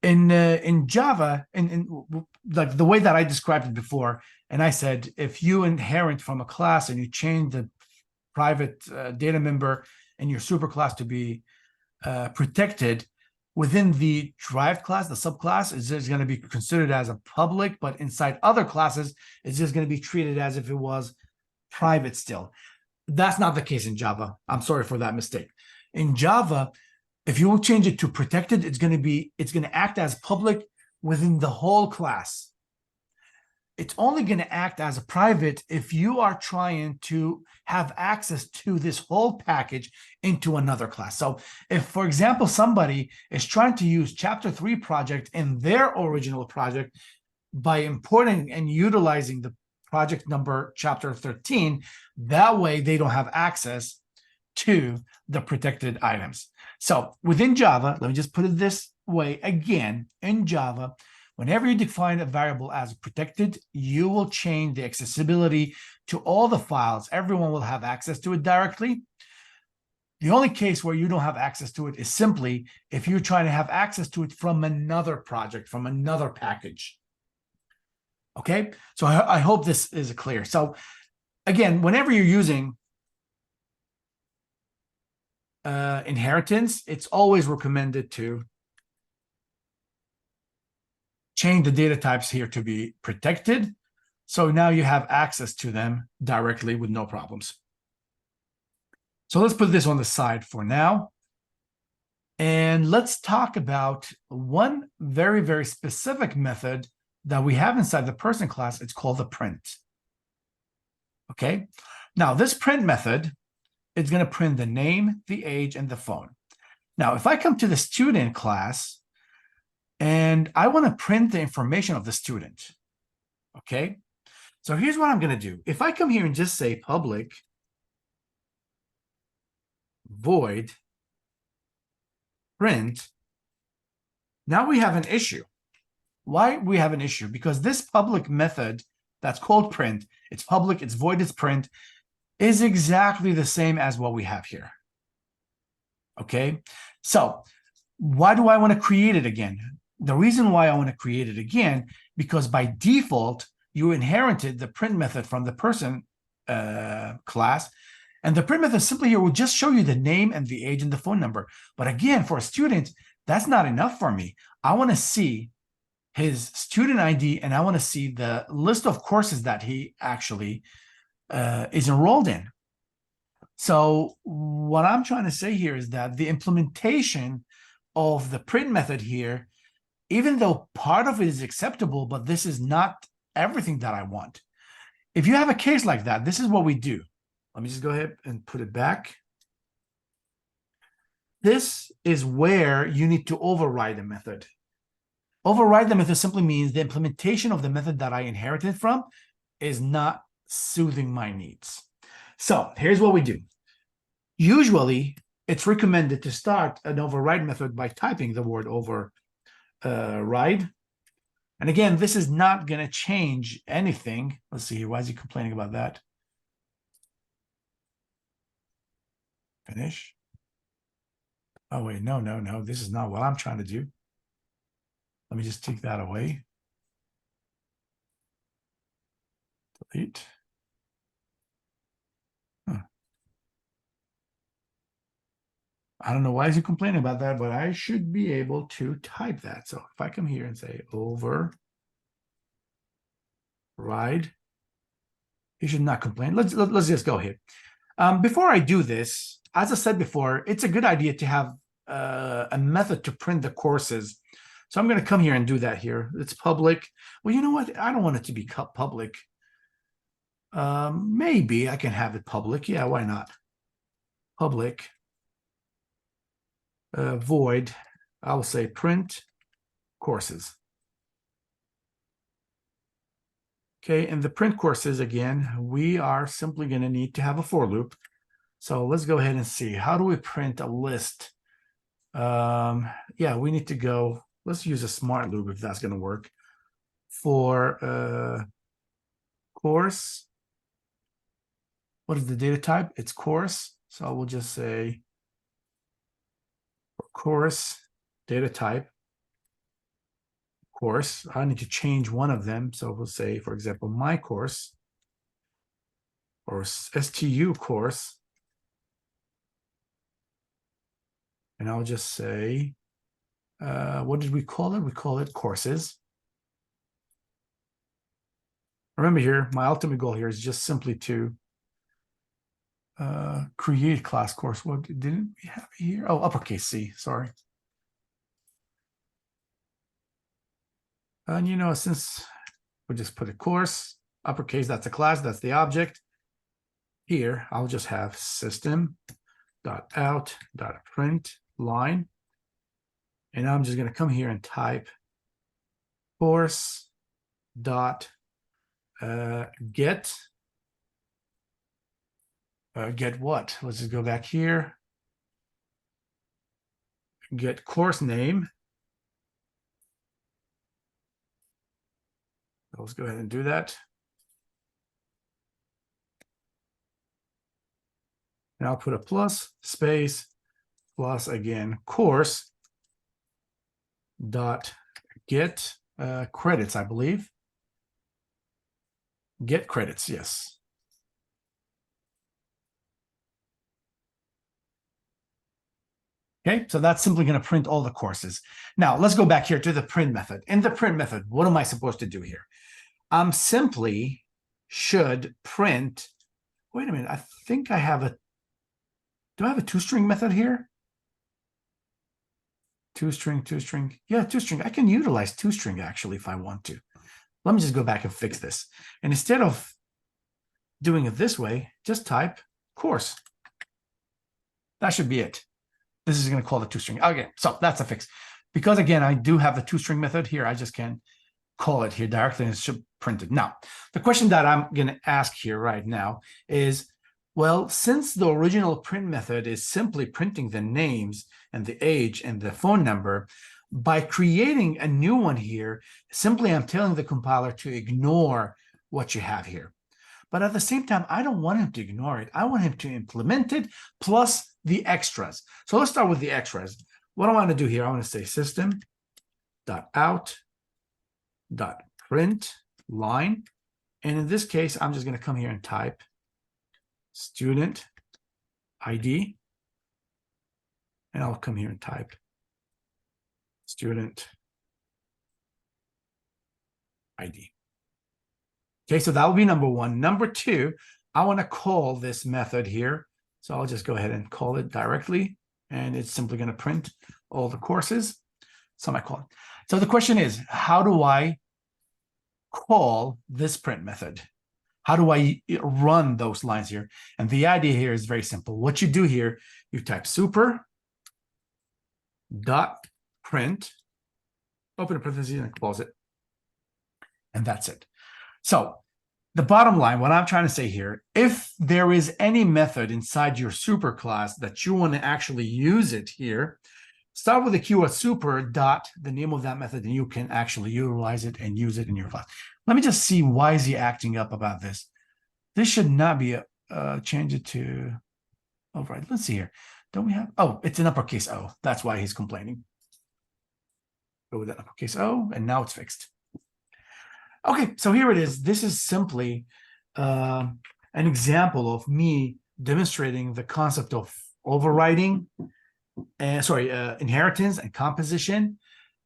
In Java, in like the way that I described it before, and I said, if you inherit from a class and you change the private data member in your superclass to be protected, within the drive class, the subclass is just going to be considered as a public, but inside other classes, it's just going to be treated as if it was private still. That's not the case in Java. I'm sorry for that mistake. In Java, if you will change it to protected, it's going to act as public within the whole class. It's only going to act as a private if you are trying to have access to this whole package into another class. So if, for example, somebody is trying to use chapter 3 project in their original project by importing and utilizing the project number chapter 13, that way they don't have access to the protected items. So within Java, let me just put it this way again, in Java, whenever you define a variable as protected, you will change the accessibility to all the files. Everyone will have access to it directly. The only case where you don't have access to it is simply if you're trying to have access to it from another project, from another package. Okay, so I hope this is clear. So again, whenever you're using inheritance, it's always recommended to change the data types here to be protected. So now you have access to them directly with no problems. So let's put this on the side for now. And let's talk about one very, very specific method that we have inside the person class. It's called the print. Okay. Now this print method, it's going to print the name, the age, and the phone. Now, if I come to the student class and I want to print the information of the student, okay? So here's what I'm going to do. If I come here and just say public void print, now we have an issue. Why we have an issue? Because this public method that's called print, it's public, it's void, it's print, is exactly the same as what we have here. Okay, so why do I want to create it again? The reason why I want to create it again, because by default, you inherited the print method from the person class, and the print method simply here will just show you the name and the age and the phone number. But again, for a student, that's not enough for me. I want to see his student ID, and I want to see the list of courses that he actually is enrolled in. So what I'm trying to say here is that the implementation of the print method here, even though part of it is acceptable, but this is not everything that I want. If you have a case like that, this is what we do. Let me just go ahead and put it back. This is where you need to override a method. Override the method simply means the implementation of the method that I inherited from is not soothing my needs. So here's what we do. Usually, it's recommended to start an override method by typing the word override. And again, this is not going to change anything. Let's see here. Why is he complaining about that? Finish. Oh, wait. No. This is not what I'm trying to do. Let me just take that away. Delete. I don't know why is he complaining about that, but I should be able to type that. So if I come here and say override, he should not complain. Let's just go here. Before I do this, as I said before, it's a good idea to have a method to print the courses. So I'm going to come here and do that here. It's public. Well, you know what? I don't want it to be public. Maybe I can have it public. Yeah, why not? Public. Void, I will say print courses. Okay, and the print courses, again, we are simply going to need to have a for loop. So let's go ahead and see. How do we print a list? Yeah, we need to go, let's use a smart loop if that's going to work. For course, what is the data type? It's course. So I will just say course data type course. I need to change one of them. So we'll say, for example, my course or STU course. And I'll just say, what did we call it? We call it courses. Remember here, my ultimate goal here is just simply to create class course. What didn't we have here? Oh, uppercase C, sorry. And you know, since we just put a course, uppercase, that's a class, that's the object. Here, I'll just have system.out.print line. And I'm just going to come here and type course dot get Get what? Let's just go back here. Get course name. Let's go ahead and do that. And I'll put a plus, space, plus again, course dot get credits, I believe. Get credits, yes. Okay, so that's simply going to print all the courses. Now, let's go back here to the print method. In the print method, what am I supposed to do here? I'm simply should print, wait a minute, I think I have a, do I have a toString method here? ToString. Yeah, toString. I can utilize toString actually if I want to. Let me just go back and fix this. And instead of doing it this way, just type course. That should be it. This is going to call the toString. Okay, so that's a fix. Because again, I do have the toString method here. I just can call it here directly and it should print it. Now, the question that I'm going to ask here right now is, well, since the original print method is simply printing the names and the age and the phone number, by creating a new one here, simply I'm telling the compiler to ignore what you have here. But at the same time, I don't want him to ignore it. I want him to implement it plus the extras. So let's start with the extras. What I want to do here, I want to say system.out.print line. And in this case, I'm just going to come here and type student ID. And I'll come here and type student ID. Okay, so that will be number one. Number two, I want to call this method here. So I'll just go ahead and call it directly, and it's simply going to print all the courses. So I call it. So the question is, how do I call this print method? How do I run those lines here? And the idea here is very simple. What you do here, you type super dot print, open a parenthesis and close it. And that's it. So the bottom line, what I'm trying to say here, if there is any method inside your super class that you want to actually use it here, start with the keyword super dot the name of that method, and you can actually utilize it and use it in your class. Let me just see, why is he acting up about this? This should not be a change it to, oh, right. Let's see here. Don't we have, oh, it's an uppercase O. That's why he's complaining. Go with that uppercase O, and now it's fixed. Okay, so here it is. This is simply an example of me demonstrating the concept of overriding, inheritance and composition.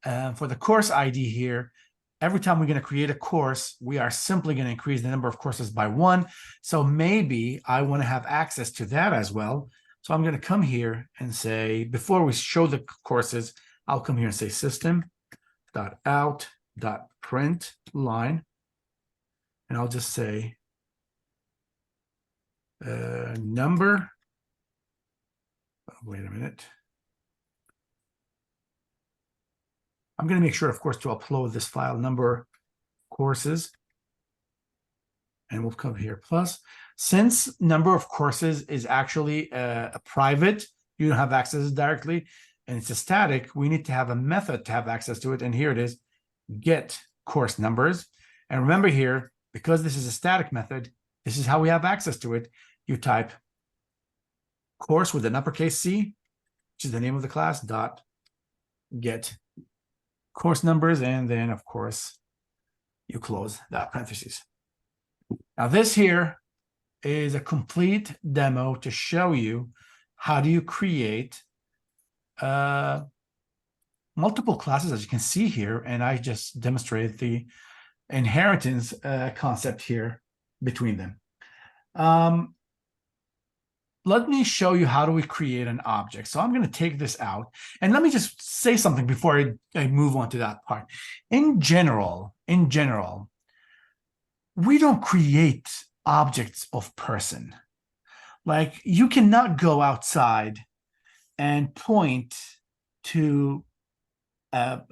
For the course ID here, every time we're going to create a course, we are simply going to increase the number of courses by 1. So maybe I want to have access to that as well. So I'm going to come here and say, before we show the courses, I'll come here and say system.out.print line, and I'll just say number. Oh, wait a minute. I'm going to make sure, of course, to upload this file number courses, and we'll come here plus. Since number of courses is actually a private, you don't have access directly, and it's a static, we need to have a method to have access to it. And here it is, get course numbers. And remember here, because this is a static method, this is how we have access to it. You type course with an uppercase C, which is the name of the class, dot get course numbers, and then of course you close that parentheses. Now this here is a complete demo to show you how do you create multiple classes, as you can see here, and I just demonstrated the inheritance concept here between them. Let me show you how do we create an object. So I'm going to take this out, and let me just say something before I move on to that part. In general, we don't create objects of person. Like, you cannot go outside and point to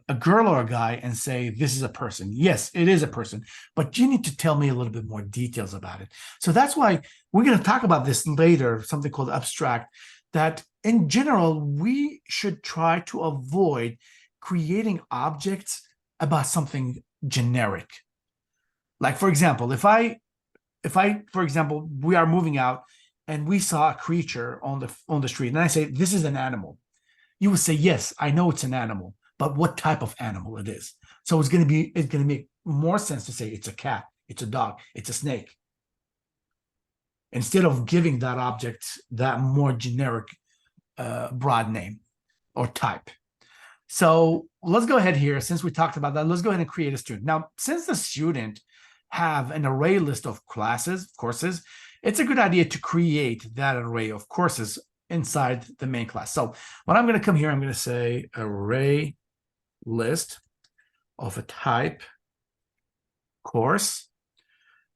a girl or a guy and say, this is a person. Yes, it is a person, but you need to tell me a little bit more details about it. So that's why we're going to talk about this later, something called abstract, that in general, we should try to avoid creating objects about something generic. Like, for example, if I, for example, we are moving out and we saw a creature on the street, and I say, this is an animal, you would say, yes, I know it's an animal, but what type of animal it is. So it's going to make more sense to say it's a cat, it's a dog, it's a snake, instead of giving that object that more generic, broad name or type. So let's go ahead here. Since we talked about that, let's go ahead and create a student. Now, since the student have an array list of courses, it's a good idea to create that array of courses inside the main class. So when I'm going to come here, I'm going to say array list of a type course.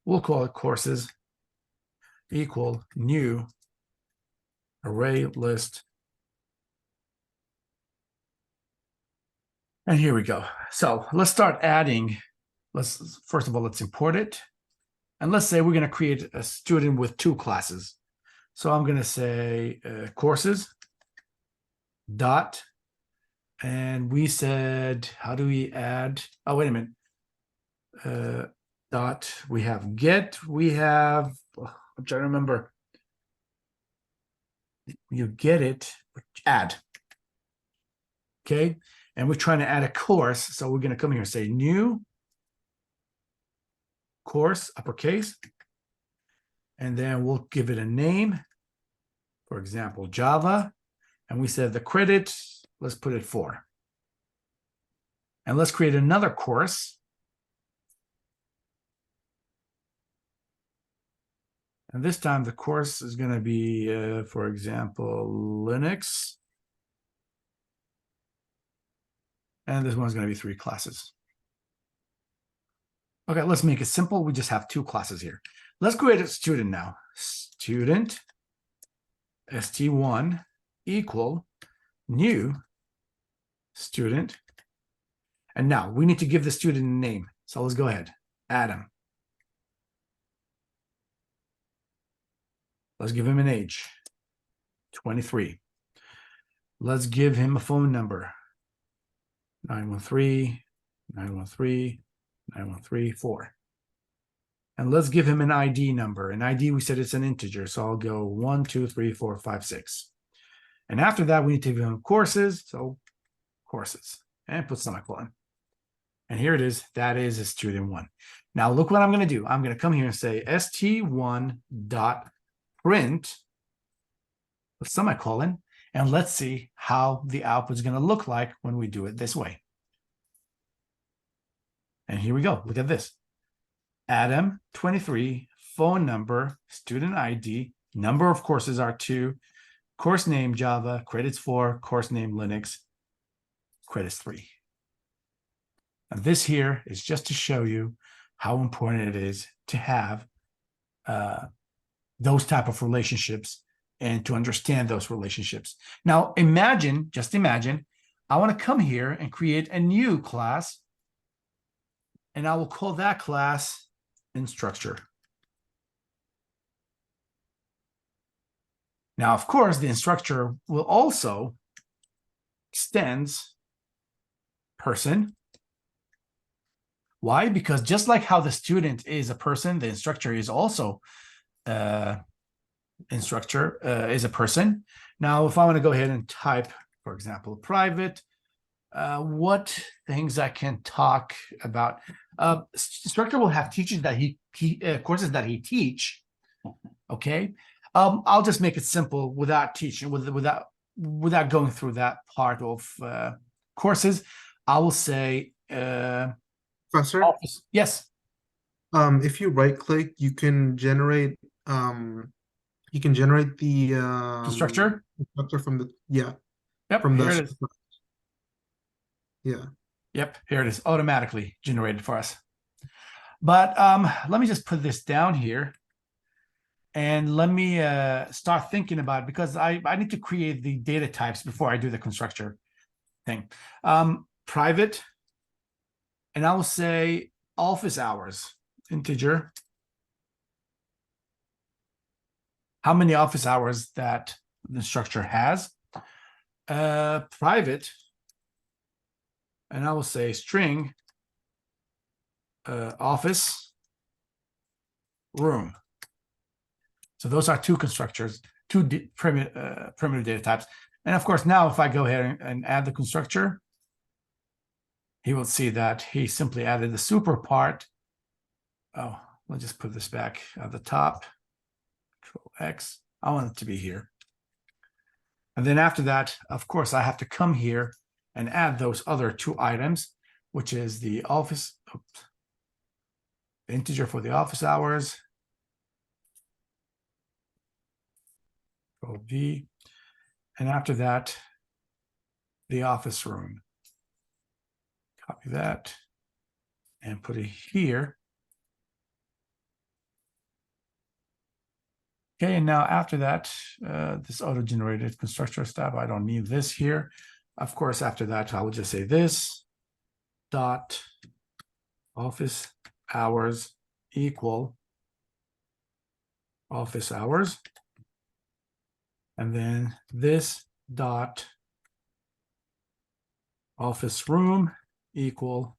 We'll call it courses equal new array list. And here we go. So let's start adding. First of all, let's import it. And let's say we're going to create a student with 2 classes. So I'm going to say courses dot, and we said, how do we add? Oh, wait a minute. Dot, we have get, we have, I'm trying to remember. You get it, add. Okay. And we're trying to add a course. So we're going to come here and say new course, uppercase. And then we'll give it a name. For example, Java. And we said the credit, let's put it 4. And let's create another course. And this time the course is going to be, for example, Linux. And this one's going to be 3 classes. Okay, let's make it simple. We just have 2 classes here. Let's create a student now. Student st1 equal new student. And now we need to give the student a name. So let's go ahead. Adam. Let's give him an age. 23. Let's give him a phone number. 913, 913, 9134. And let's give him an ID number. An ID, we said it's an integer. So I'll go 1, 2, 3, 4, 5, 6. And after that, we need to give him courses. So courses, and put semicolon. And here it is. That is a student 1. Now look what I'm going to do. I'm going to come here and say st1 dot print with semicolon. And let's see how the output is going to look like when we do it this way. And here we go. Look at this. Adam, 23, phone number, student ID, number of courses are 2, course name Java, credits 4, course name Linux, credits 3. And this here is just to show you how important it is to have those type of relationships and to understand those relationships. Now, just imagine, I want to come here and create a new class, and I will call that class instructor. Now, of course, the instructor will also extends person. Why? Because just like how the student is a person, the instructor is also is a person. Now, if I want to go ahead and type, for example, private, what things I can talk about. Instructor will have teachers that courses that he teach. Okay, I'll just make it simple without teaching, without going through that part of courses. I will say, Professor, office. Yes. If you right click, you can generate the Constructor. constructor from the Yep. from Here the it is. yeah. Yep. Here it is, automatically generated for us. But let me just put this down here. And let me start thinking about it, because I need to create the data types before I do the constructor thing. private, and I will say office hours, integer. How many office hours that the structure has. Private, and I will say string office room. So those are two constructors, two primitive data types. And of course, now if I go ahead and add the constructor, he will see that he simply added the super part. Oh, let's just put this back at the top. Control X. I want it to be here. And then after that, of course, I have to come here and add those other two items, which is the office, the integer for the office hours. Control V. And after that, the office room. Copy that and put it here. Okay, and now after that, this auto-generated constructor stuff, I don't need this here. Of course, after that, I will just say this dot office hours equal office hours. And then this dot office room equal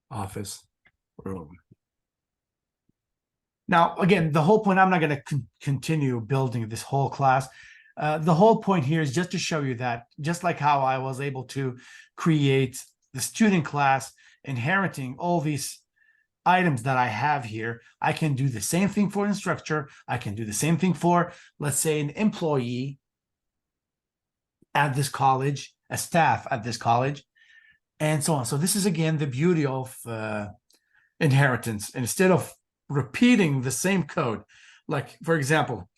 office room. Now, again, the whole point, I'm not going to continue building this whole class. The whole point here is just to show you that just like how I was able to create the student class inheriting all these items that I have here, I can do the same thing for instructor. I can do the same thing for, let's say, an employee at this college, a staff at this college, and so on. So this is, again, the beauty of inheritance. Instead of repeating the same code, like, for example,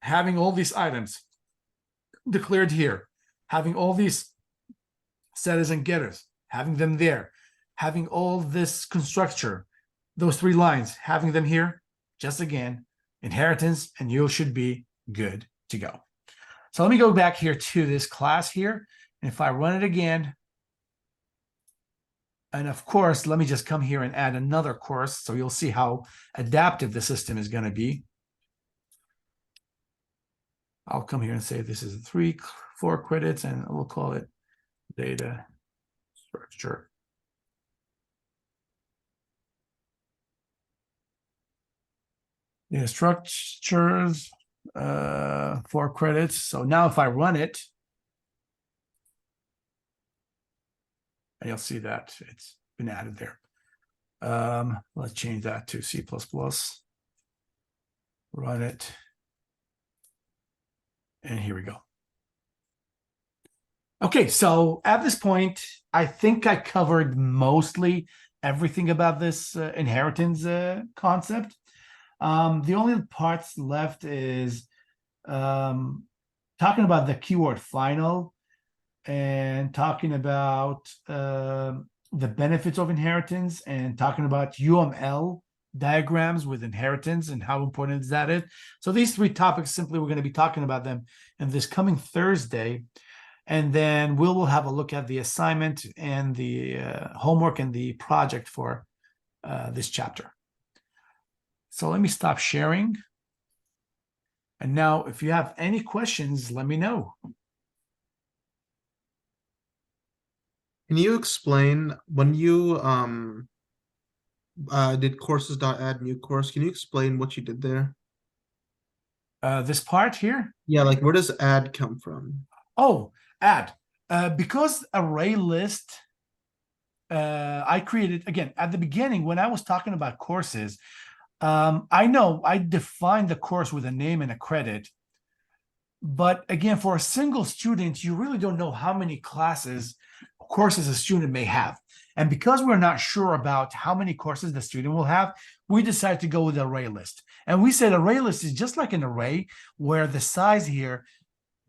having all these items declared here, having all these setters and getters, having them there, having all this constructor, those three lines, having them here, just again, inheritance, and you should be good to go. So let me go back here to this class here. And if I run it again, and of course, let me just come here and add another course so you'll see how adaptive the system is going to be. I'll come here and say this is 4 credits, and we'll call it data structure. Data structures, 4 credits. So now if I run it, and you'll see that it's been added there. Let's change that to C++. Run it. And here we go. Okay, so at this point, I think I covered mostly everything about this inheritance concept. The only parts left is talking about the keyword final and talking about the benefits of inheritance and talking about UML diagrams with inheritance and how important is that is. So these 3 topics, simply we're going to be talking about them in this coming Thursday. And then we'll have a look at the assignment and the homework and the project for this chapter. So let me stop sharing. And now if you have any questions, let me know. Can you explain when you did courses.add new course? Can you explain what you did there? This part here? Yeah, like where does add come from? Oh, add. Because array list, I created, again, at the beginning, when I was talking about courses, I know I defined the course with a name and a credit. But again, for a single student, you really don't know how many courses a student may have. And because we're not sure about how many courses the student will have, we decided to go with array list. And we said array list is just like an array where the size here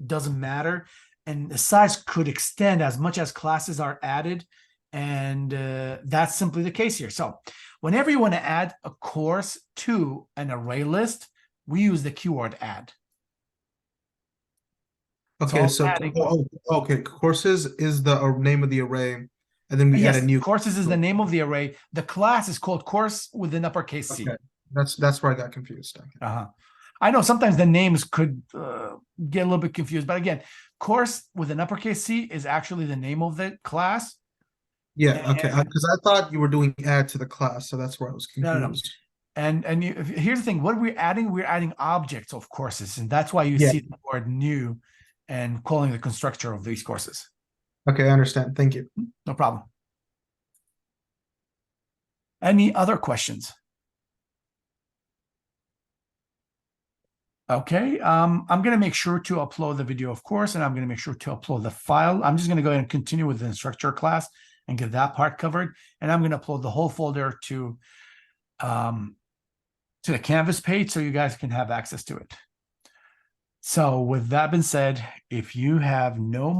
doesn't matter. And the size could extend as much as classes are added. And that's simply the case here. So whenever you want to add a course to an array list, we use the keyword add. Okay, I'm so adding, okay, courses is the name of the array, and then we add a yes, new. courses is the name of the array. The class is called course with an uppercase C. Okay, that's where I got confused. Okay. Uh-huh. I know sometimes the names could get a little bit confused, but again, course with an uppercase C is actually the name of the class. Yeah, okay, And because I thought you were doing add to the class, so that's where I was no, no. confused. And here's the thing: what we're adding, objects of courses, and that's why you Yeah, see the word new and calling the constructor of these courses. okay, I understand. Thank you. No problem. Any other questions? Okay, I'm going to make sure to upload the video, of course, and I'm going to make sure to upload the file. I'm just going to go ahead and continue with the instructor class and get that part covered. And I'm going to upload the whole folder to the Canvas page so you guys can have access to it. So with that being said, if you have no